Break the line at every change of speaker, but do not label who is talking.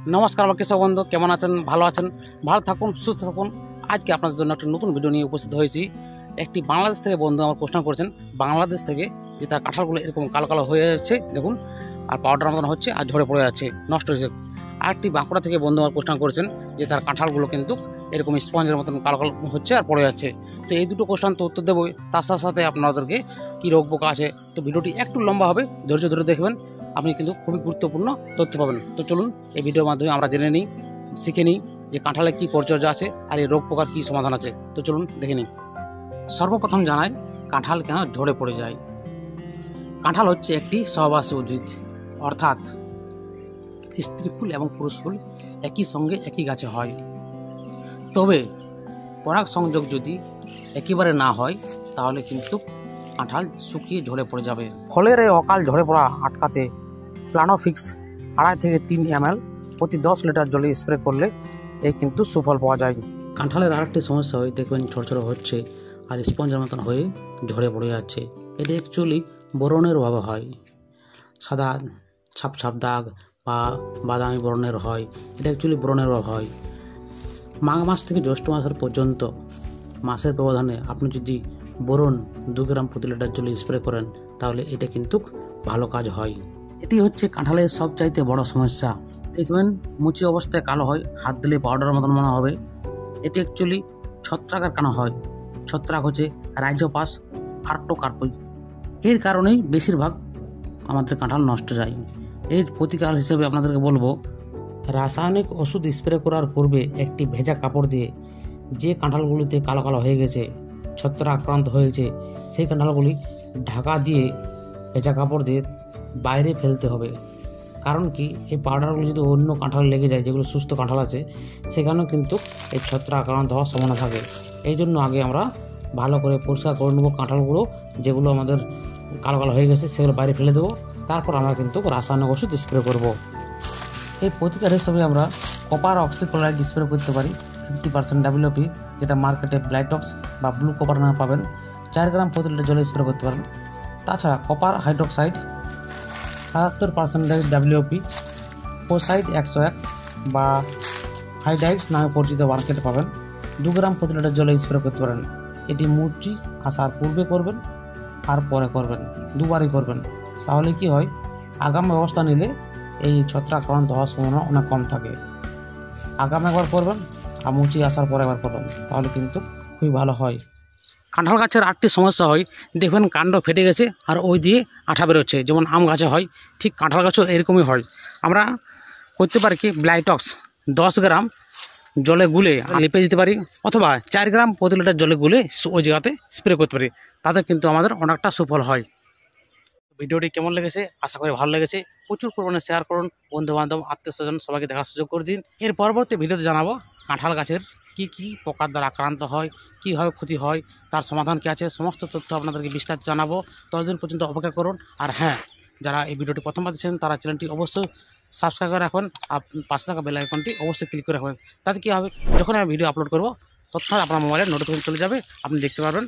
নমস্কার আমার কৃষক বন্ধু, কেমন আছেন? ভালো আছেন? ভালো থাকুন, সুস্থ থাকুন। আজকে আপনাদের জন্য একটা নতুন ভিডিও নিয়ে উপস্থিত হয়েছি। একটি বাংলাদেশ থেকে বন্ধু আমার প্রশ্ন করেছেন, বাংলাদেশ থেকে যে তার কাঁঠালগুলো এরকম কালো কালো হয়ে যাচ্ছে দেখুন, আর পাউডার মতন হচ্ছে আর ঝরে পড়ে যাচ্ছে, নষ্ট হয়েছে। আরেকটি বাঁকুড়া থেকে বন্ধু আমার প্রশ্ন করেছেন যে তার কাঁঠালগুলো কিন্তু এরকম স্পঞ্জের মতন কালো কালো হচ্ছে আর পড়ে যাচ্ছে। তো এই দুটো কোশ্চেন তো উত্তর দেবো, তার সাথে সাথে আপনাদেরকে কী রোগ পোকা আছে। তো ভিডিওটি একটু লম্বা হবে, ধৈর্য ধরে দেখবেন, আপনি কিন্তু খুবই গুরুত্বপূর্ণ তথ্য পাবেন। তো চলুন এই ভিডিওর মাধ্যমে আমরা জেনে নিই, শিখে নিই যে কাঁঠালের কী পরিচর্যা আছে আর এই রোগ পোকার কী সমাধান আছে। তো চলুন দেখে নিই। সর্বপ্রথম জানাই কাঁঠাল কেন ঝরে পড়ে যায়। কাঁঠাল হচ্ছে একটি সহবাসী উদ্ভিদ, অর্থাৎ স্ত্রী ফুল এবং পুরুষ ফুল একই সঙ্গে একই গাছে হয়। তবে পরাগ সংযোগ যদি একেবারে না হয় তাহলে কিন্তু কাঁঠাল শুকিয়ে ঝরে পড়ে যাবে। ফলের এই অকাল ঝরে পড়া আটকাতে প্লানোফিক্স 2.5 থেকে 3 ml প্রতি 10 লিটার জলে স্প্রে করলে এই কিন্তু সুফল পাওয়া যায়। কাঁঠালের আরেকটি সমস্যা হয়, দেখবেন ছোট ছোট হচ্ছে আর স্পঞ্জের মতন হয়ে ঝরে পড়ে যাচ্ছে। এটা অ্যাকচুয়ালি বোরনের অভাবে হয়। সাদা ছাপ ছাপ দাগ বা বাদামি বর্ণের হয়, এটা অ্যাকচুয়ালি বোরনের অভাব হয়। মাঘ মাস থেকে জ্যৈষ্ঠ মাসের পর্যন্ত মাসের ব্যবধানে আপনি যদি বোরন 2 গ্রাম প্রতি লিটার জলে স্প্রে করেন তাহলে এটা কিন্তু ভালো কাজ হয়। এটি হচ্ছে কাঁঠালের সবচাইতে বড় সমস্যা। দেখবেন মুচি অবস্থায় কালো হয়, হাত দিলে পাউডারের মতন মনে হবে। এটি অ্যাকচুয়ালি ছত্রাকের কারণে হয়। ছত্রাক হচ্ছে রাইজোপাস আর্টোকার্পই। এর কারণেই বেশিরভাগ আমাদের কাঁঠাল নষ্ট যায়। এর প্রতিকার হিসেবে আপনাদেরকে বলবো, রাসায়নিক ওষুধ স্প্রে করার পূর্বে একটি ভেজা কাপড় দিয়ে যে কাঁঠালগুলিতে কালো কালো হয়ে গেছে, ছত্রাক আক্রান্ত হয়েছে, সেই কাঁঠালগুলি ঢাকা দিয়ে ভেজা কাপড় দিয়ে বাইরে ফেলতে হবে। কারণ কি, এই পাউডারগুলো যদি অন্য কাঁঠাল লেগে যায়, যেগুলো সুস্থ কাঁঠাল আছে, সেখানেও কিন্তু এই ছত্রাক আক্রান্ত হওয়ার সম্ভাবনা থাকে। এই জন্য আগে আমরা ভালো করে পরিষ্কার করে নেবো কাঁঠালগুলো, যেগুলো আমাদের কালো কালো হয়ে গেছে সেগুলো বাইরে ফেলে দেবো। তারপর আমরা কিন্তু রাসায়নিক ওষুধ স্প্রে করব। এই প্রতিকার হিসেবে আমরা কপার অক্সিক্লোরাইড স্প্রে করতে পারি 50% WP, যেটা মার্কেটে ব্লাইটক্স বা ব্লু কপার নামে পাবেন। 4 গ্রাম প্রতি লিটার জলে স্প্রে করতে পারেন। তাছাড়া কপার হাইড্রোক্সাইড 77% WP, পোসাইড 101 বা হাইডাইক্স নামে পরিচিত মার্কেটে পাবেন। 2 গ্রাম প্রতি লিটার জলে স্প্রে করতে পারেন। এটি মুচি আসার পূর্বে করবেন আর পরে করবেন, দুবারই করবেন। তাহলে কি হয়, আগাম ব্যবস্থা নিলে এই ছত্রাক আক্রান্ত হওয়ার সম্ভাবনা অনেক কম থাকে। আগাম একবার করবেন আর মুচি আসার পরে একবার করবেন, তাহলে কিন্তু খুবই ভালো হয়। কাঁঠাল গাছের আরেকটি সমস্যা হয়, দেখবেন কাণ্ড ফেটে গেছে আর ওই দিয়ে আঠা বেরোচ্ছে, যেমন আম গাছে হয়, ঠিক কাঁঠাল গাছও এরকমই হয়। আমরা করতে পারি কি, ব্লাইটক্স 10 গ্রাম জলে গুলে লেপে দিতে পারি, অথবা 4 গ্রাম প্রতি লিটার জলে গুলে ওই জায়গাতে স্প্রে করতে পারি। তাতে কিন্তু আমাদের অনেকটা সুফল হয়। ভিডিওটি কেমন লেগেছে? আশা করি ভালো লেগেছে। প্রচুর পরিমাণে শেয়ার করুন, বন্ধুবান্ধব আত্মীয় স্বজন সবাইকে দেখার সুযোগ করে দিন। এর পরবর্তী ভিডিওতে জানাবো কাঁঠাল গাছের কি কি পোকার দ্বারা আক্রান্ত হয়, কীভাবে ক্ষতি হয়, তার সমাধান কী আছে, সমস্ত তথ্য আপনাদেরকে বিস্তারিত জানাবো। ততদিন পর্যন্ত অপেক্ষা করুন। আর হ্যাঁ, যারা এই ভিডিওটি প্রথমবার দেখছেন তারা চ্যানেলটি অবশ্যই সাবস্ক্রাইব করে রাখবেন, আর পাশে থাকা বেল আইকনটি অবশ্যই ক্লিক করে রাখবেন। তাতে কী হবে, যখন আমি ভিডিও আপলোড করবো তৎক্ষণাৎ আপনার মোবাইলে নোটিফিকেশন চলে যাবে, আপনি দেখতে পারবেন।